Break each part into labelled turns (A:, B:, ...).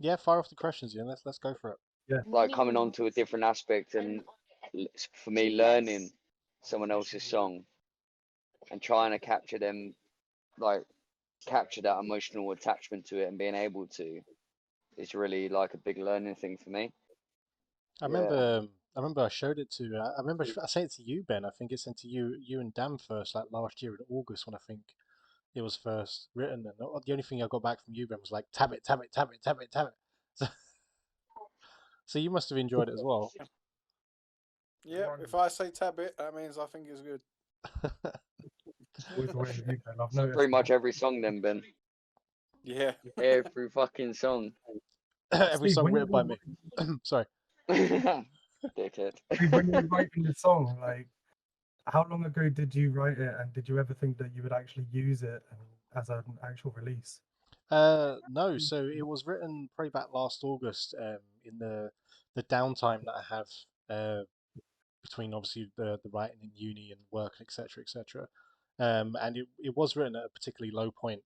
A: Yeah, fire off the questions. Yeah, let's go for it.
B: Yeah.
C: Like coming on to a different aspect, and for me, learning someone else's song and trying to capture them, like capture that emotional attachment to it and being able to is really like a big learning thing for me.
A: I
C: Yeah.
A: remember, I remember I showed it to. I remember I sent it to you, Ben. I think it sent to you and Dan first, like last year in August when I think it was first written. And the only thing I got back from you, Ben, was like tab it, tab it, tab it, tab it, tab it. So, so you must have enjoyed it as well.
D: Yeah, if I say tab it, that means I think it's good.
B: Always the way with you, Ben. I've noticed
C: Pretty much
B: that.
C: every song then, Ben.
D: Yeah.
C: Every fucking song.
A: Every
B: Steve,
A: song
B: when you
A: written by me. Sorry.
C: Dickhead.
B: Steve, when you were writing the song, like, how long ago did you write it, and did you ever think that you would actually use it as an actual release?
A: No, so it was written probably back last August, in the downtime that I have between obviously the writing in uni and work, etc., etc. And it was written at a particularly low point,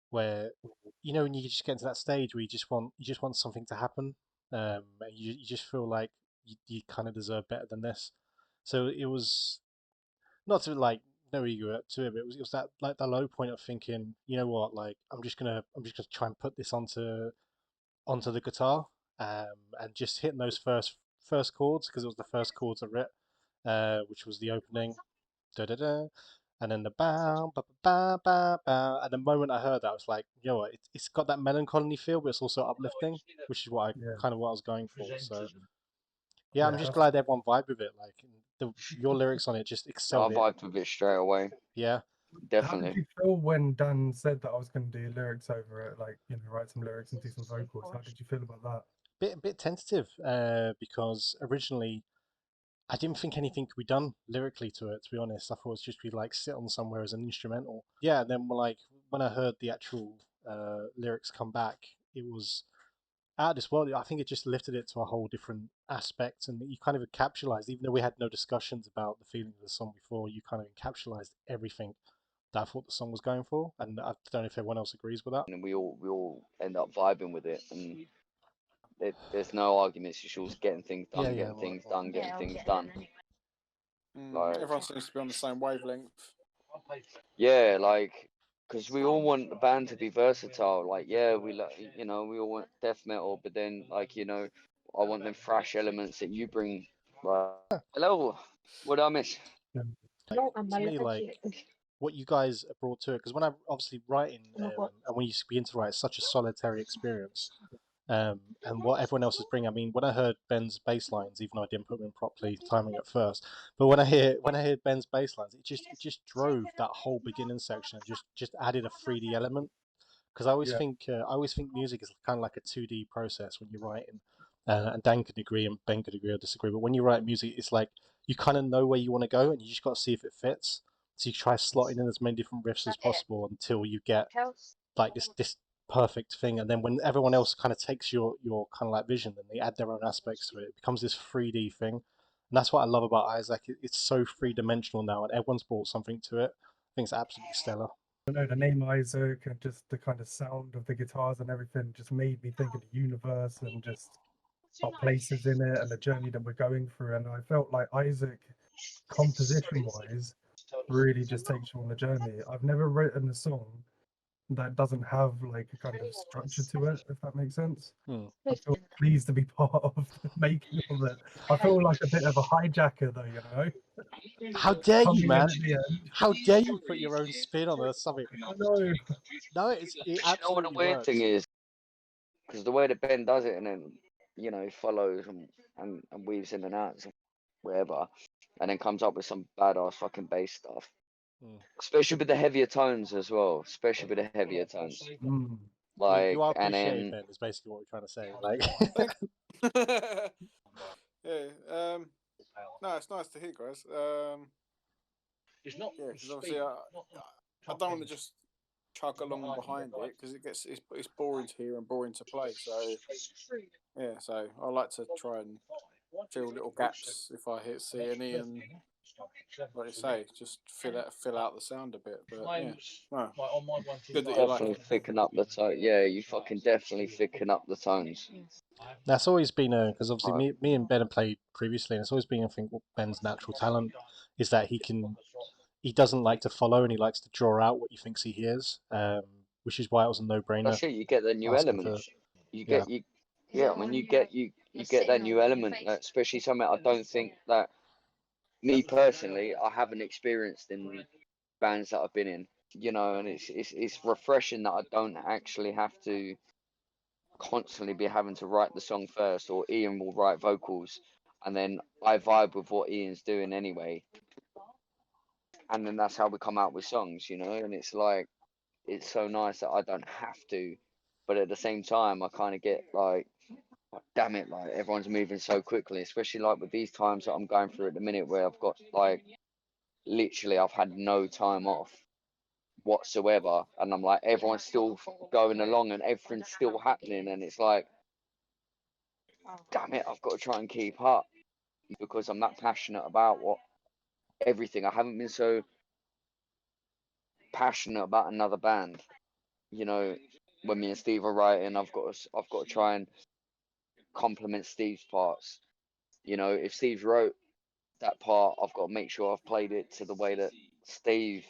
A: where when you just get to that stage where you just want something to happen, and you just feel like you kind of deserve better than this. So it was not to like no ego to it, but it was that like the low point of thinking, you know what, like I'm just gonna try and put this onto the guitar, and just hitting those first chords because it was the first chords I writ, which was the opening, da da da, and then the bow, ba ba ba ba. And the moment I heard that, I was like, you know what, it's got that melancholy feel, but it's also uplifting, which is
B: Yeah,
A: what I was going for. So yeah, I'm
B: yeah,
A: just
B: that's
A: glad everyone vibed with it. Like your lyrics on it just
C: I
A: excelled it.
C: vibed with it straight away.
A: Yeah.
B: How did
C: Definitely.
B: you feel when Dan said that I was going to do lyrics over it, like, write some lyrics and do some vocals? How did you feel about that?
A: Bit tentative, because originally I didn't think anything could be done lyrically to it. To be honest, I thought it was just be like sit on somewhere as an instrumental. Yeah, and then like when I heard the actual lyrics come back, it was out of this world. I think it just lifted it to a whole different aspect, and you kind of encapsulated. Even though we had no discussions about the feeling of the song before, you kind of encapsulated everything that I thought the song was going for, and I don't know if everyone else agrees with that.
C: And we all end up vibing with it, and there's no arguments. It's just getting things
A: Yeah,
C: done,
A: yeah,
C: getting things done, getting things done. Like,
D: Everyone seems to be on the same wavelength.
C: yeah, like, because we all want the band to be versatile. Like, yeah, we like, we all want death metal, but then, like, I want them thrash elements that you bring. Like, hello, what did I miss?
B: Yeah.
A: To me, like what you guys brought to it, because when I'm obviously writing, and when you begin to write, it's such a solitary experience. And what everyone else is bringing. I mean, when I heard Ben's bass lines, even though I didn't put them in properly timing at first, but when I hear Ben's bass lines, it just drove that whole beginning section and just added a 3D element. Because
B: Yeah.
A: I always think music is kind of like a 2D process when you're writing. And Dan could agree and Ben could agree or disagree, but when you write music, it's like you kind of know where you want to go, and you just got to see if it fits. So you try slotting in as many different riffs as possible until you get like this perfect thing. And then when everyone else kind of takes your kind of like vision, then they add their own aspects to it. It becomes this 3D thing, and that's what I love about Isaac. It's so three dimensional now, and everyone's brought something to it. I think it's absolutely stellar.
B: I know the name Isaac and just the kind of sound of the guitars and everything just made me think of the universe and just our places in it and the journey that we're going through. And I felt like Isaac, composition wise, really just takes you on the journey. I've never written a song that doesn't have like a kind of structure to it, if that makes sense.
A: Hmm.
B: I feel pleased to be part of the making of it. I feel like a bit of a hijacker though,
A: How dare you,
B: coming in
A: man?
B: at the end.
A: How dare you put your own spin on something?
B: I know.
A: No, it
C: You know what the
A: absolutely
C: weird thing
A: works.
C: is? Because the way that Ben does it, and then he follows and weaves in and out and whatever, and then comes up with some badass fucking bass stuff.
A: Hmm.
C: Especially with the heavier tones as well. Especially with the heavier tones.
B: Mm.
A: You
C: Like,
A: are
C: and
A: appreciated,
C: then
A: Ben. Is basically what we're trying to say. Like,
D: Yeah. No, it's nice to hear, guys. Yeah, because obviously I don't want to just chug along behind it because it's boring to hear and boring to play. So yeah, so I like to try and fill little gaps if I see any, and like you say, just fill out the sound a bit. But yeah, no, good that you like
C: Definitely
D: it.
C: thicken up the tone. Yeah, you fucking definitely thicken up the tones.
A: That's always been a because obviously
C: Like,
A: me and Ben have played previously, and it's always been I think what Ben's natural talent is that he doesn't like to follow and he likes to draw out what he thinks he hears, which is why it was a no-brainer
C: that's it. You get the new
A: asking for
C: elements. You
A: yeah.
C: get you. Yeah, when you get that new element, especially something I don't think that me personally I haven't experienced in bands that I've been in. You know, and it's refreshing that I don't actually have to constantly be having to write the song first, or Ian will write vocals, and then I vibe with what Ian's doing anyway, and then that's how we come out with songs, you know. And it's like it's so nice that I don't have to, but at the same time, I kind of get like, damn it, like everyone's moving so quickly, especially like with these times that I'm going through at the minute, where I've got like literally I've had no time off whatsoever, and I'm like everyone's still going along and everything's still happening, and it's like, damn it, I've got to try and keep up because I'm that passionate about what everything. I haven't been so passionate about another band, you know. When me and Steve are writing, I've got to try and complement Steve's parts. You know, if Steve wrote that part, I've got to make sure I've played it to the way that Steve,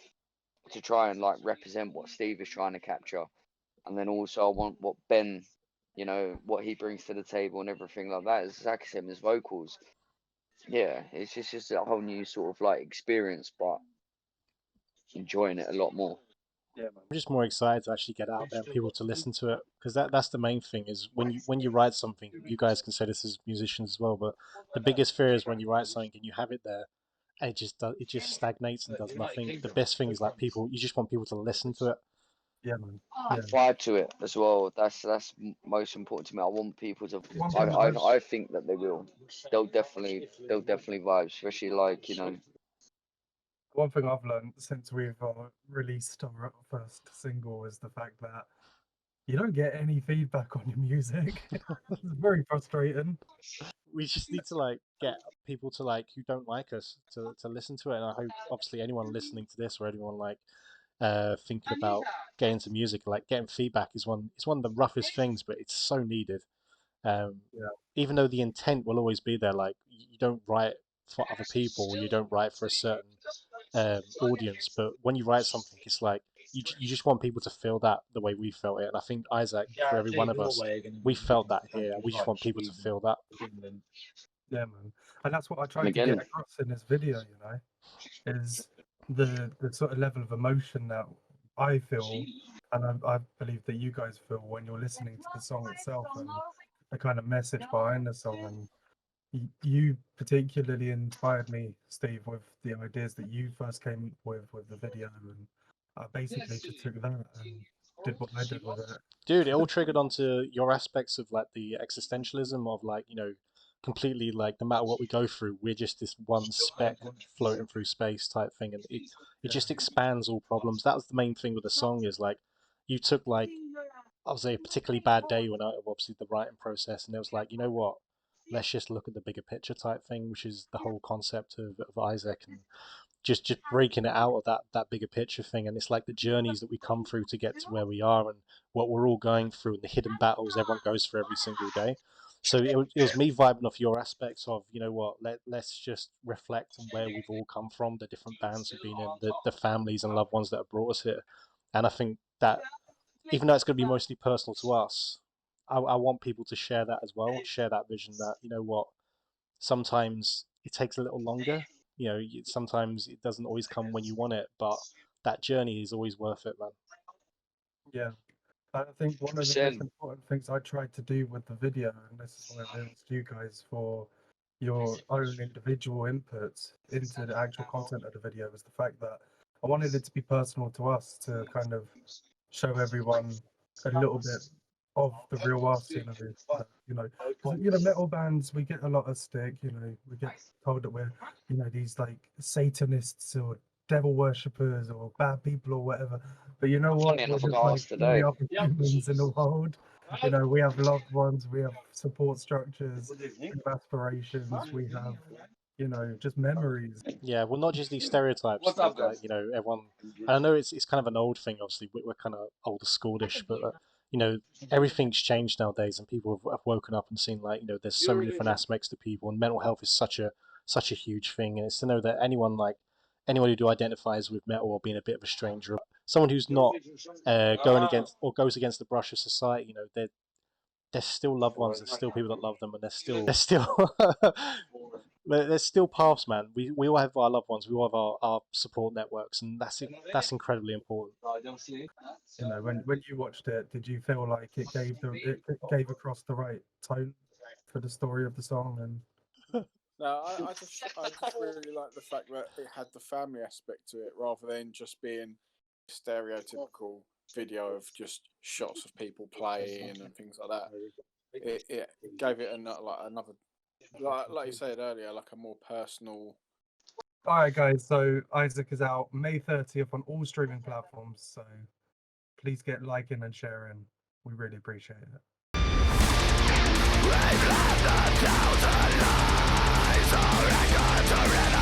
C: to try and like represent what Steve is trying to capture. And then also I want what Ben, you know, what he brings to the table and everything like that. It's exactly the same as vocals. Yeah, it's just a whole new sort of like experience, but enjoying it a lot more.
B: Yeah, man.
A: I'm just more excited to actually get out there and people to listen to it because that's the main thing is when you write something, you guys can say this as musicians as well, but the biggest fear is when you write something and you have it there and it just stagnates and does nothing. The best thing is like people you just want people to listen to it.
B: Yeah, man. Yeah.
C: Vibe to it as well. That's most important to me. I want people to.
B: One
C: I,
B: thing
C: I I think that they will. They'll definitely vibe, especially like, you know.
B: One thing I've learned since we've released our first single is the fact that you don't get any feedback on your music. It's very frustrating.
A: We just need to like get people to like who don't like us to listen to it, and I hope obviously anyone listening to this or anyone like thinking about getting into music, like getting feedback is one of the roughest things, but it's so needed.
B: Yeah.
A: Even though the intent will always be there, like you don't write for other people, you don't write for a certain audience, but when you write something, it's like you just want people to feel that the way we felt it, and I think Isaac, for every one of us, we felt that here, and we just want people to feel that.
B: Yeah, man. And that's what I
C: And
B: tried to get
C: again,
B: across in this video, you know, is the sort of level of emotion that I feel, and I believe that you guys feel when you're listening to the song itself, and the kind of message behind the song. And you particularly inspired me, Steve, with the ideas that you first came with the video, and I basically just took that and did what I did with it.
A: Dude, it all triggered onto your aspects of like the existentialism of like, completely like no matter what we go through, we're just this one speck floating through space type thing, and it
B: Yeah,
A: just expands all problems. That was the main thing with the song is like you took like I was a particularly bad day when I obviously the writing process, and it was like, you know what? Let's just look at the bigger picture type thing, which is the whole concept of Isaac, and just breaking it out of that bigger picture thing. And it's like the journeys that we come through to get to where we are, and what we're all going through, and the hidden battles everyone goes through every single day. So it was me vibing off your aspects of, you know what, let's just reflect on where we've all come from, the different bands we've been in, the families and loved ones that have brought us here. And I think that even though it's going to be mostly personal to us, I want people to share that as well, share that vision that, you know what, sometimes it takes a little longer. Sometimes it doesn't always come when you want it, but that journey is always worth it, man.
B: yeah. I think one of the most
C: 100%.
B: important things I tried to do with the video, and this is why I've asked you guys for your own individual inputs into the actual content of the video, was the fact that I wanted it to be personal to us, to kind of show everyone a little bit of the real us, because metal bands, we get a lot of stick, we get told that we're, these like Satanists or devil worshippers or bad people or whatever. But you know
C: Funny
B: what? We're
C: enough, I
B: just
C: got
B: like
C: asked
B: any
C: today.
B: other humans in the world. We have loved ones, we have support structures, we have aspirations, we have you know, just memories.
A: Yeah, well, not just these stereotypes that, like, you know, everyone. And I know it's kind of an old thing. Obviously, we're kind of older schoolish, but you know, everything's changed nowadays, and people have woken up and seen, like, you know, there's so many different aspects to people, and mental health is such a huge thing, and it's to know that anyone who do identifies with metal or being a bit of a stranger, someone who's not going against or goes against the brush of society, you know, they're still loved ones. There's still people that love them, and they're still there's still paths, man. We all have our loved ones. We all have our support networks, and that's incredibly important.
B: You know, when you watched it, did you feel like it gave across the right tone for the story of the song? And
D: No, I just really like the fact that it had the family aspect to it rather than just being stereotypical video of just shots of people playing and things like that. It gave it another like you said earlier, like a more personal.
B: all right, guys. So Isaac is out May 30th on all streaming platforms. So please get liking and sharing. We really appreciate it.
E: We've lived 1,000 lives, our record to